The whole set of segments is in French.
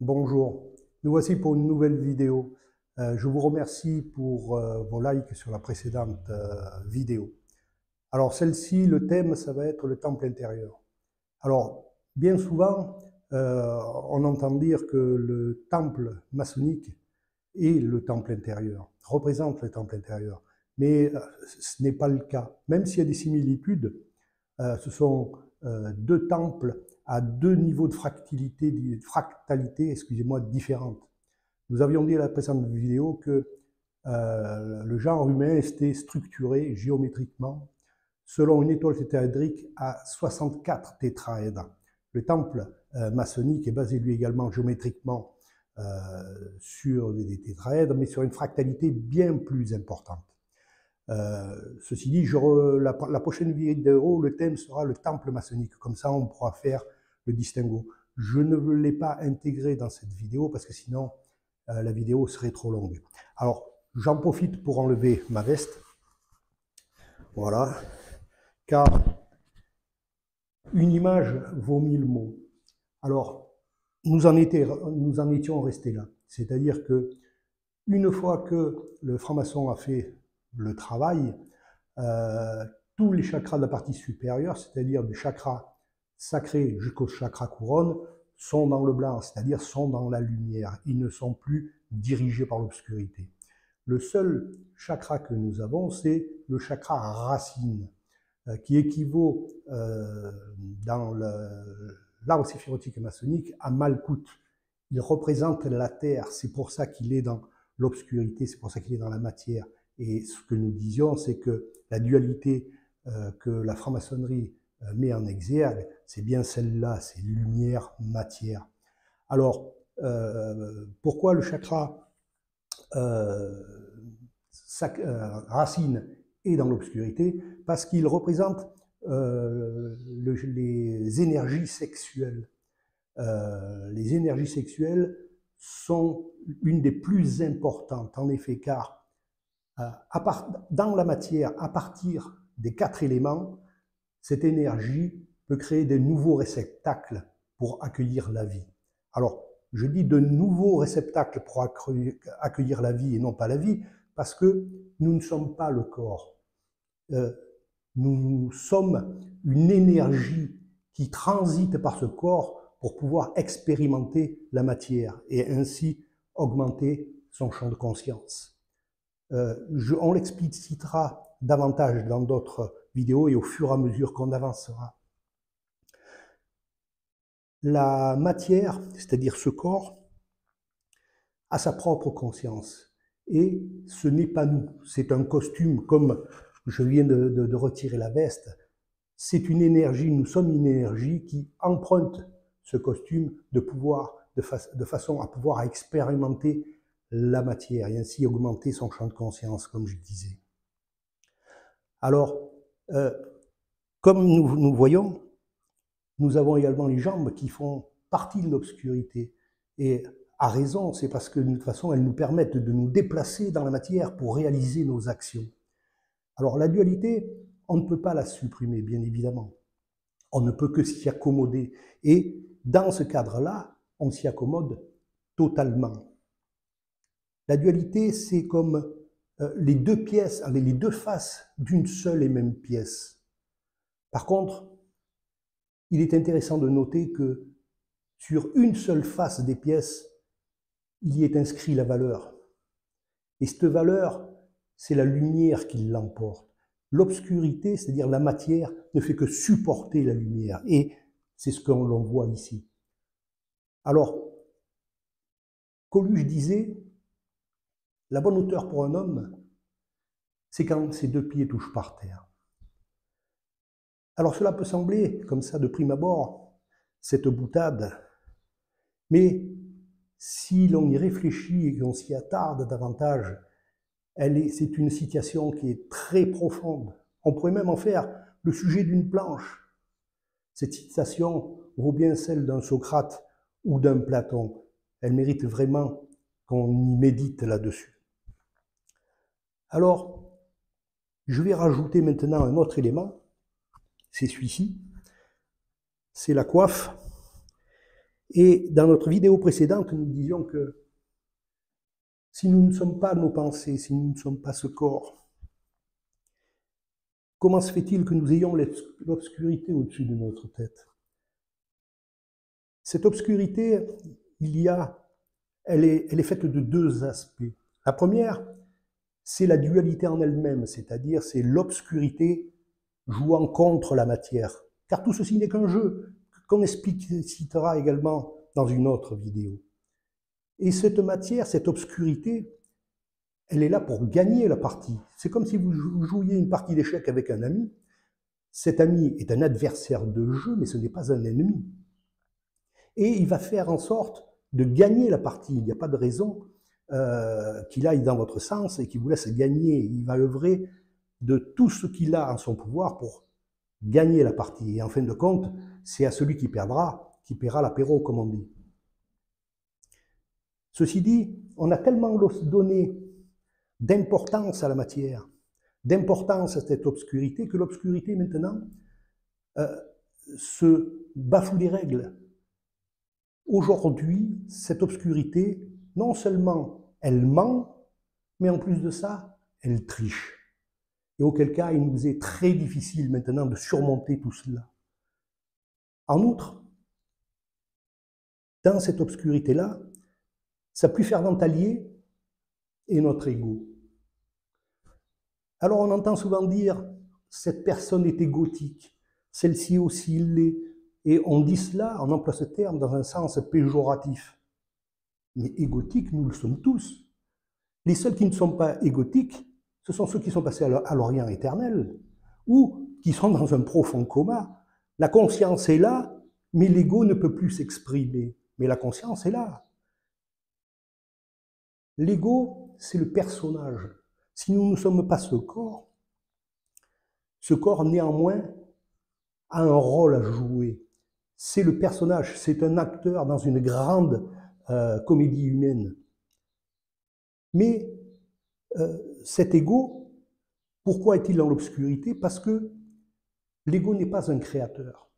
Bonjour, nous voici pour une nouvelle vidéo. Je vous remercie pour vos likes sur la précédente vidéo. Alors celle-ci, le thème, ça va être le temple intérieur. Alors, bien souvent, on entend dire que le temple maçonnique est le temple intérieur, représente le temple intérieur. Mais ce n'est pas le cas. Même s'il y a des similitudes, ce sont deux temples à deux niveaux de fractalité, excusez-moi, différentes. Nous avions dit à la précédente vidéo que le genre humain était structuré géométriquement selon une étoile tétraédrique à 64 tétraèdres. Le temple maçonnique est basé lui également géométriquement sur des tétraèdres, mais sur une fractalité bien plus importante. Ceci dit, la prochaine vidéo, le thème sera le temple maçonnique. Comme ça, on pourra faire le distinguo. Je ne l'ai pas intégré dans cette vidéo parce que sinon, la vidéo serait trop longue. Alors, j'en profite pour enlever ma veste. Voilà. Car une image vaut 1000 mots. Alors, nous en étions restés là. C'est-à-dire que une fois que le franc-maçon a fait le travail, tous les chakras de la partie supérieure, c'est-à-dire du chakra sacré jusqu'au chakra couronne, sont dans le blanc, c'est-à-dire sont dans la lumière. Ils ne sont plus dirigés par l'obscurité. Le seul chakra que nous avons, c'est le chakra racine, qui équivaut dans l'arbre séphirotique maçonnique à Malkout. Il représente la terre, c'est pour ça qu'il est dans l'obscurité, c'est pour ça qu'il est dans la matière. Et ce que nous disions, c'est que la dualité que la franc-maçonnerie met en exergue, c'est bien celle-là, c'est lumière-matière. Alors, pourquoi le chakra racine est dans l'obscurité? Parce qu'il représente les énergies sexuelles. Les énergies sexuelles sont une des plus importantes, en effet, car dans la matière, à partir des 4 éléments, cette énergie peut créer de nouveaux réceptacles pour accueillir la vie. Alors, je dis de nouveaux réceptacles pour accueillir la vie et non pas la vie, parce que nous ne sommes pas le corps. Nous sommes une énergie qui transite par ce corps pour pouvoir expérimenter la matière et ainsi augmenter son champ de conscience. On l'explicitera davantage dans d'autres vidéos et au fur et à mesure qu'on avancera. La matière, c'est-à-dire ce corps, a sa propre conscience. Et ce n'est pas nous, c'est un costume, comme je viens de retirer la veste. C'est une énergie, nous sommes une énergie qui emprunte ce costume de façon à pouvoir expérimenter la matière et ainsi augmenter son champ de conscience, comme je disais. Alors, comme nous voyons, nous avons également les jambes qui font partie de l'obscurité. Et à raison, c'est parce que de toute façon, elles nous permettent de nous déplacer dans la matière pour réaliser nos actions. Alors la dualité, on ne peut pas la supprimer, bien évidemment. On ne peut que s'y accommoder. Et dans ce cadre-là, on s'y accommode totalement. La dualité, c'est comme les deux pièces, les deux faces d'une seule et même pièce. Par contre, il est intéressant de noter que sur une seule face des pièces, il y est inscrit la valeur. Et cette valeur, c'est la lumière qui l'emporte. L'obscurité, c'est-à-dire la matière, ne fait que supporter la lumière. Et c'est ce qu'on voit ici. Alors, Coluche disait, la bonne hauteur pour un homme, c'est quand ses deux pieds touchent par terre. Alors cela peut sembler, comme ça de prime abord, cette boutade, mais si l'on y réfléchit et qu'on s'y attarde davantage, c'est une citation qui est très profonde. On pourrait même en faire le sujet d'une planche. Cette citation vaut bien celle d'un Socrate ou d'un Platon. Elle mérite vraiment qu'on y médite là-dessus. Alors, je vais rajouter maintenant un autre élément, c'est celui-ci, c'est la coiffe. Et dans notre vidéo précédente, nous disions que si nous ne sommes pas nos pensées, si nous ne sommes pas ce corps, comment se fait-il que nous ayons l'obscurité au-dessus de notre tête? Cette obscurité, elle est faite de deux aspects. La première, c'est la dualité en elle-même, c'est-à-dire c'est l'obscurité jouant contre la matière. Car tout ceci n'est qu'un jeu, qu'on explicitera également dans une autre vidéo. Et cette matière, cette obscurité, elle est là pour gagner la partie. C'est comme si vous jouiez une partie d'échecs avec un ami. Cet ami est un adversaire de jeu, mais ce n'est pas un ennemi. Et il va faire en sorte de gagner la partie. Il n'y a pas de raison qu'il aille dans votre sens et qu'il vous laisse gagner. Il va œuvrer de tout ce qu'il a en son pouvoir pour gagner la partie. Et en fin de compte, c'est à celui qui perdra, qui paiera l'apéro, comme on dit. Ceci dit, on a tellement donné d'importance à la matière, d'importance à cette obscurité, que l'obscurité maintenant se bafoue les règles. Aujourd'hui, cette obscurité, non seulement elle ment, mais en plus de ça, elle triche. Et auquel cas, il nous est très difficile maintenant de surmonter tout cela. En outre, dans cette obscurité-là, sa plus fervente alliée est notre ego. Alors on entend souvent dire « cette personne est égotique », celle-ci aussi l'est. Et on dit cela, on emploie ce terme dans un sens péjoratif. Mais égotiques, nous le sommes tous. Les seuls qui ne sont pas égotiques, ce sont ceux qui sont passés à l'Orient éternel, ou qui sont dans un profond coma. La conscience est là, mais l'ego ne peut plus s'exprimer. Mais la conscience est là. L'ego, c'est le personnage. Si nous ne sommes pas ce corps néanmoins a un rôle à jouer. C'est le personnage, c'est un acteur dans une grande comédie humaine. Mais cet ego, pourquoi est-il dans l'obscurité? Parce que l'ego n'est pas un créateur.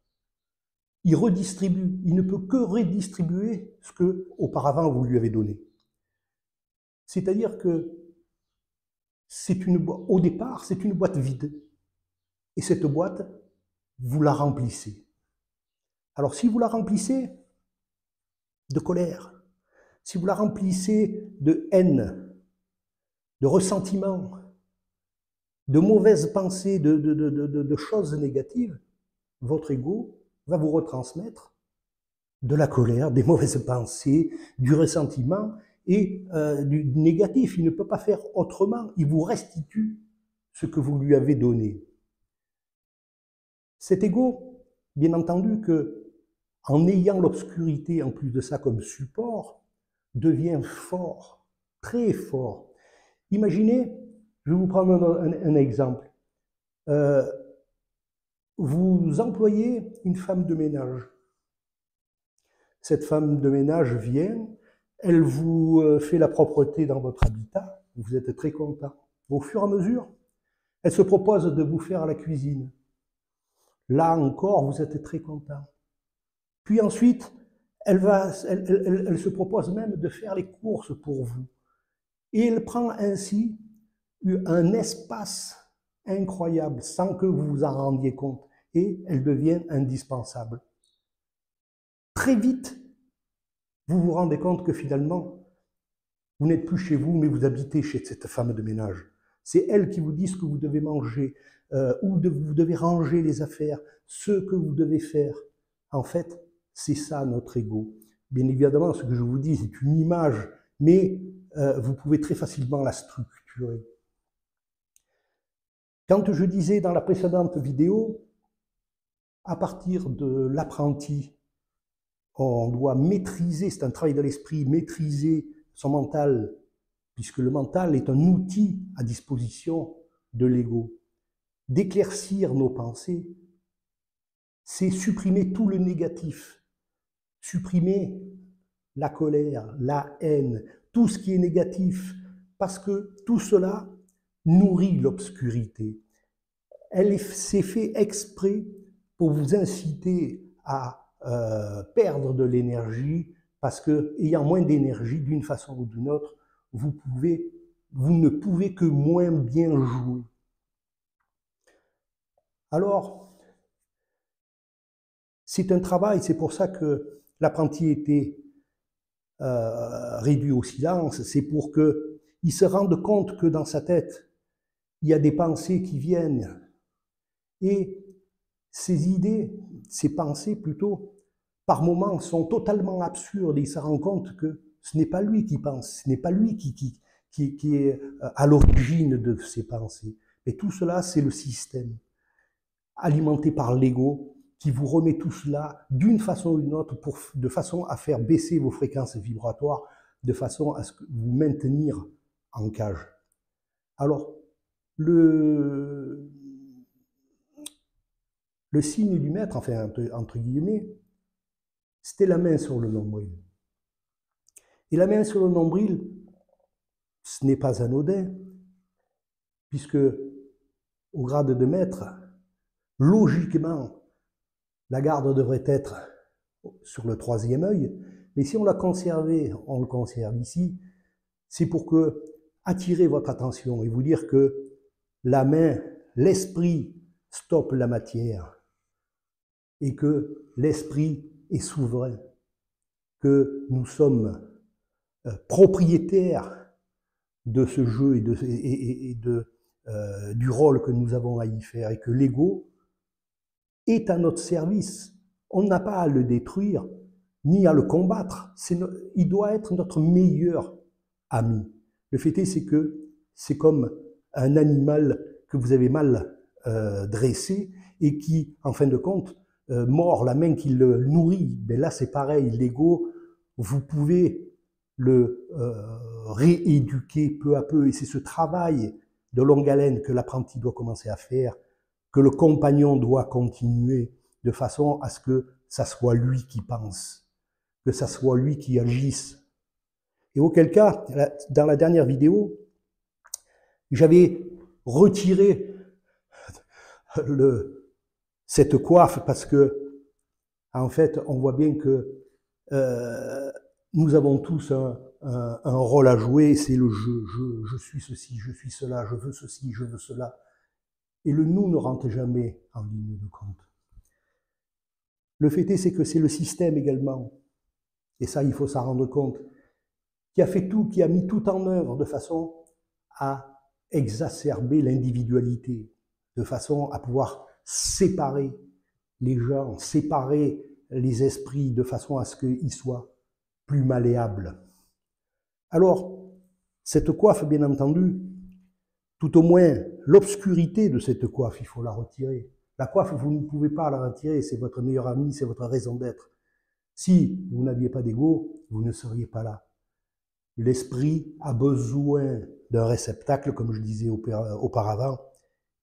Il redistribue, il ne peut que redistribuer ce que auparavant vous lui avez donné. C'est-à-dire que au départ, c'est une boîte vide. Et cette boîte, vous la remplissez. Alors si vous la remplissez de colère, si vous la remplissez de haine, de ressentiment, de mauvaises pensées, de choses négatives, votre ego va vous retransmettre de la colère, des mauvaises pensées, du ressentiment et du négatif. Il ne peut pas faire autrement. Il vous restitue ce que vous lui avez donné. Cet ego, bien entendu que, en ayant l'obscurité en plus de ça comme support, devient fort, très fort. Imaginez, je vais vous prendre un exemple. Vous employez une femme de ménage. Cette femme de ménage vient, elle vous fait la propreté dans votre habitat, vous êtes très content. Au fur et à mesure, elle se propose de vous faire la cuisine. Là encore, vous êtes très content. Puis ensuite, elle se propose même de faire les courses pour vous. Et elle prend ainsi un espace incroyable sans que vous vous en rendiez compte. Et elle devient indispensable. Très vite, vous vous rendez compte que finalement, vous n'êtes plus chez vous, mais vous habitez chez cette femme de ménage. C'est elle qui vous dit ce que vous devez manger, où vous devez ranger les affaires, ce que vous devez faire. En fait, c'est ça notre ego. Bien évidemment, ce que je vous dis, c'est une image, mais vous pouvez très facilement la structurer. Quand je disais dans la précédente vidéo, à partir de l'apprenti, on doit maîtriser, c'est un travail de l'esprit, maîtriser son mental, puisque le mental est un outil à disposition de l'ego. D'éclaircir nos pensées, c'est supprimer tout le négatif, supprimer la colère, la haine, tout ce qui est négatif, parce que tout cela nourrit l'obscurité. Elle s'est fait exprès pour vous inciter à perdre de l'énergie, parce que, ayant moins d'énergie, d'une façon ou d'une autre, vous ne pouvez que moins bien jouer. Alors, c'est un travail, c'est pour ça que l'apprenti était réduit au silence, c'est pour qu'il se rende compte que dans sa tête, il y a des pensées qui viennent, et ces idées, ces pensées plutôt, par moments sont totalement absurdes, et il se rend compte que ce n'est pas lui qui pense, ce n'est pas lui qui est à l'origine de ces pensées. Et tout cela, c'est le système, alimenté par l'ego, qui vous remet tout cela d'une façon ou d'une autre, de façon à faire baisser vos fréquences vibratoires, de façon à ce que vous maintenir en cage. Alors, le signe du maître, enfin, entre guillemets, c'était la main sur le nombril. Et la main sur le nombril, ce n'est pas anodin, puisque au grade de maître, logiquement, la garde devrait être sur le troisième œil, mais si on l'a conservé, on le conserve ici, c'est pour que attirer votre attention et vous dire que la main, l'esprit stoppe la matière et que l'esprit est souverain, que nous sommes propriétaires de ce jeu et du rôle que nous avons à y faire, et que l'ego est à notre service. On n'a pas à le détruire, ni à le combattre. Il doit être notre meilleur ami. Le fait est, c'est que c'est comme un animal que vous avez mal dressé et qui, en fin de compte, mord la main qui le nourrit. Mais là, c'est pareil, l'ego, vous pouvez le rééduquer peu à peu, et c'est ce travail de longue haleine que l'apprenti doit commencer à faire, que le compagnon doit continuer, de façon à ce que ça soit lui qui pense, que ça soit lui qui agisse. Et auquel cas, dans la dernière vidéo, j'avais retiré cette coiffe parce que, en fait, on voit bien que nous avons tous un rôle à jouer, c'est le je suis ceci, je suis cela, je veux ceci, je veux cela. Et le nous ne rentre jamais en ligne de compte. Le fait est, c'est que c'est le système également, et ça, il faut s'en rendre compte, qui a fait tout, qui a mis tout en œuvre de façon à exacerber l'individualité, de façon à pouvoir séparer les gens, séparer les esprits, de façon à ce qu'ils soient plus malléables. Alors, cette coiffe, bien entendu, tout au moins l'obscurité de cette coiffe, il faut la retirer. La coiffe, vous ne pouvez pas la retirer, c'est votre meilleur ami, c'est votre raison d'être. Si vous n'aviez pas d'ego, vous ne seriez pas là. L'esprit a besoin d'un réceptacle, comme je disais auparavant,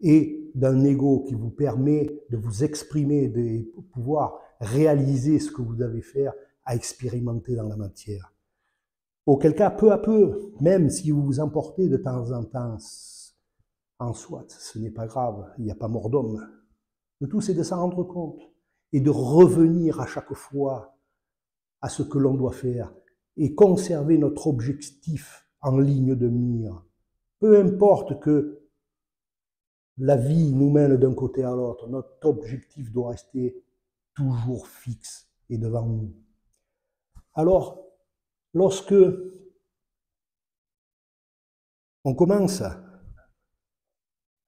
et d'un ego qui vous permet de vous exprimer, de pouvoir réaliser ce que vous devez faire, à expérimenter dans la matière. Auquel cas, peu à peu, même si vous vous emportez de temps en temps en soit, ce n'est pas grave, il n'y a pas mort d'homme. Le tout, c'est de s'en rendre compte et de revenir à chaque fois à ce que l'on doit faire et conserver notre objectif en ligne de mire. Peu importe que la vie nous mène d'un côté à l'autre, notre objectif doit rester toujours fixe et devant nous. Alors, lorsque on commence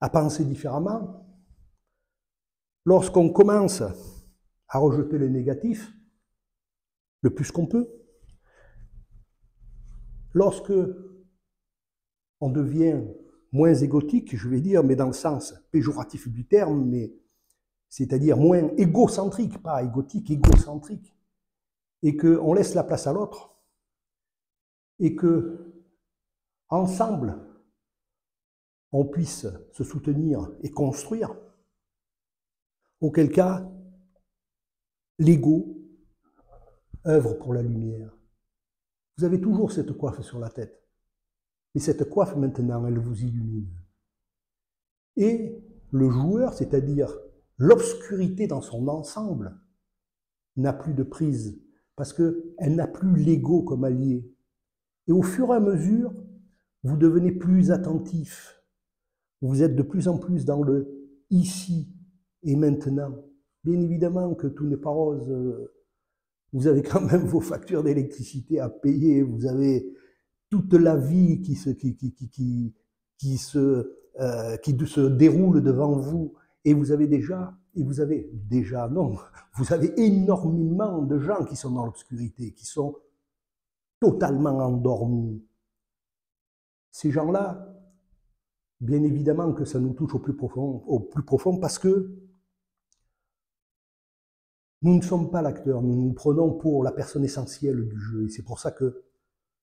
à penser différemment, lorsqu'on commence à rejeter les négatifs, le plus qu'on peut, lorsque on devient moins égotique, je vais dire, mais dans le sens péjoratif du terme, mais c'est-à-dire moins égocentrique, pas égotique, égocentrique, et qu'on laisse la place à l'autre, et que ensemble, on puisse se soutenir et construire, auquel cas, l'ego œuvre pour la lumière. Vous avez toujours cette coiffe sur la tête, mais cette coiffe, maintenant, elle vous illumine. Et le joueur, c'est-à-dire l'obscurité dans son ensemble, n'a plus de prise, parce qu'elle n'a plus l'ego comme allié. Et au fur et à mesure, vous devenez plus attentif. Vous êtes de plus en plus dans le ici et maintenant. Bien évidemment que tout n'est pas rose. Vous avez quand même vos factures d'électricité à payer. Vous avez toute la vie qui se déroule devant vous. Et vous avez déjà, non, vous avez énormément de gens qui sont dans l'obscurité, qui sont totalement endormis. Ces gens-là, bien évidemment que ça nous touche au plus profond parce que nous ne sommes pas l'acteur, nous nous prenons pour la personne essentielle du jeu, et c'est pour ça que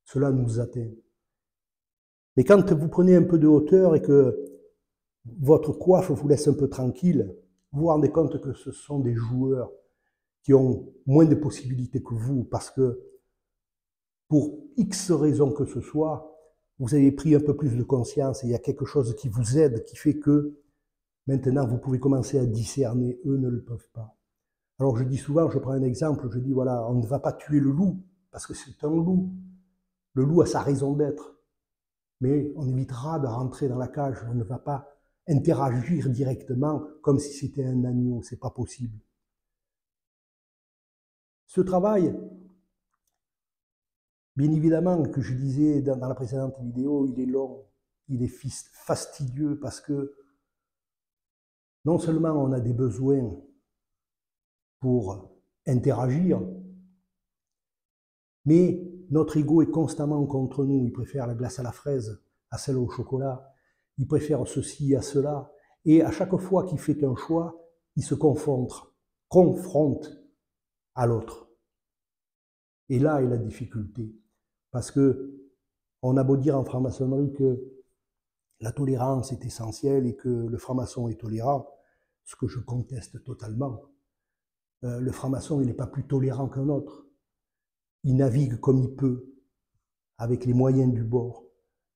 cela nous atteint. Mais quand vous prenez un peu de hauteur et que votre coiffe vous laisse un peu tranquille, vous vous rendez compte que ce sont des joueurs qui ont moins de possibilités que vous, parce que pour X raisons que ce soit, vous avez pris un peu plus de conscience et il y a quelque chose qui vous aide, qui fait que maintenant vous pouvez commencer à discerner, eux ne le peuvent pas. Alors je dis souvent, je prends un exemple, je dis voilà, on ne va pas tuer le loup, parce que c'est un loup. Le loup a sa raison d'être. Mais on évitera de rentrer dans la cage, on ne va pas interagir directement comme si c'était un agneau, c'est pas possible. Ce travail, bien évidemment, que je disais dans la précédente vidéo, il est long, il est fastidieux parce que non seulement on a des besoins pour interagir, mais notre ego est constamment contre nous. Il préfère la glace à la fraise à celle au chocolat. Il préfère ceci à cela. Et à chaque fois qu'il fait un choix, il se confronte à l'autre. Et là est la difficulté. Parce que on a beau dire en franc-maçonnerie que la tolérance est essentielle et que le franc-maçon est tolérant, ce que je conteste totalement. Le franc-maçon, il n'est pas plus tolérant qu'un autre. Il navigue comme il peut, avec les moyens du bord.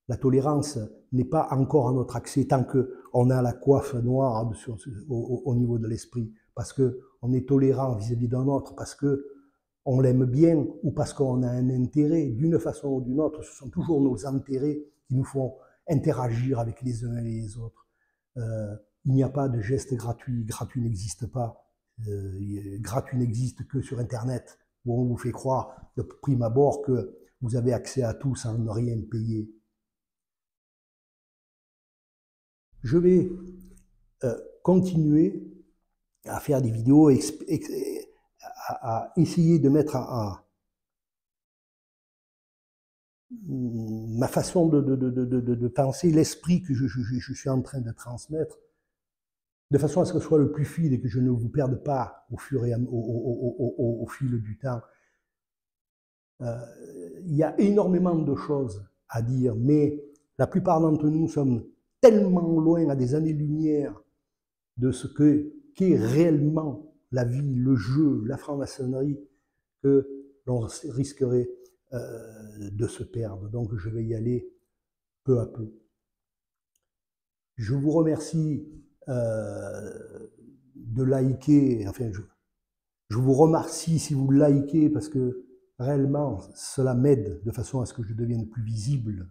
La tolérance n'est pas encore à notre accès tant qu'on a la coiffe noire au niveau de l'esprit, parce qu'on est tolérant vis-à-vis d'un autre, parce qu'on l'aime bien ou parce qu'on a un intérêt d'une façon ou d'une autre. Ce sont toujours nos intérêts qui nous font interagir avec les uns et les autres. Il n'y a pas de geste gratuit. Gratuit n'existe pas. Gratuit n'existe que sur Internet, où on vous fait croire de prime abord que vous avez accès à tout sans ne rien payer. Je vais continuer à faire des vidéos, à essayer de mettre ma façon de penser, l'esprit que je suis en train de transmettre, de façon à ce que ce soit le plus fluide et que je ne vous perde pas au fil du temps. Il y a énormément de choses à dire, mais la plupart d'entre nous sommes tellement loin, à des années-lumière, de ce qu'est réellement la vie, le jeu, la franc-maçonnerie, que l'on risquerait de se perdre. Donc je vais y aller peu à peu. Je vous remercie de liker, enfin je vous remercie si vous likez, parce que réellement cela m'aide de façon à ce que je devienne plus visible.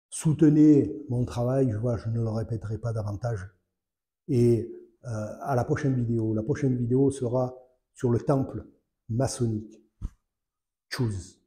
Soutenez mon travail, je ne le répéterai pas davantage. Et à la prochaine vidéo. La prochaine vidéo sera sur le temple maçonnique. Tchuss.